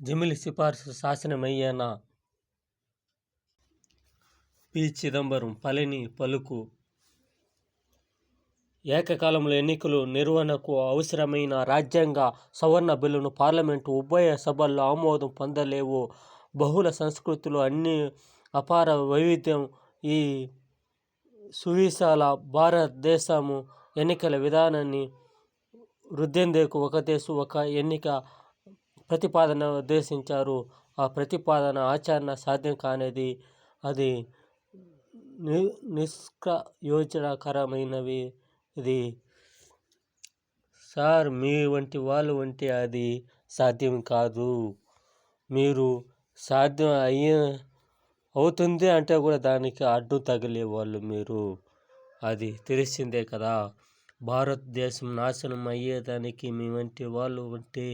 జమిలి సిఫార్సు శాసనమయ్యేనా? పి. చిదంబరం పళని పలుకు. ఏకకాలంలో ఎన్నికల నిర్వహణకు అవసరమైన రాజ్యాంగ సవరణ బిల్లును పార్లమెంటు ఉభయ సభల్లో ఆమోదం పొందలేవు. బహుళ సంస్కృతులు, అన్ని అపార వైవిధ్యం ఈ సువిశాల భారతదేశము ఎన్నికల విధానాన్ని రుద్దేందుకు ఒక దేశం ఒక ఎన్నిక ప్రతిపాదన ఉద్దేశించారు. ఆ ప్రతిపాదన ఆచరణ సాధ్యం కానిది, అది నిష్ప్రయోజనకరమైనది. సార్, మీ వంటి వాళ్ళు ఉంటే అది సాధ్యం కాదు. మీరు సాధ్యం అవుతుంది అంటే కూడా దానికి అడ్డు తగిలే వాళ్ళు మీరు. అది తెలిసిందే కదా. భారతదేశం నాశనం అయ్యేదానికి మీ వంటి వాళ్ళు ఉంటే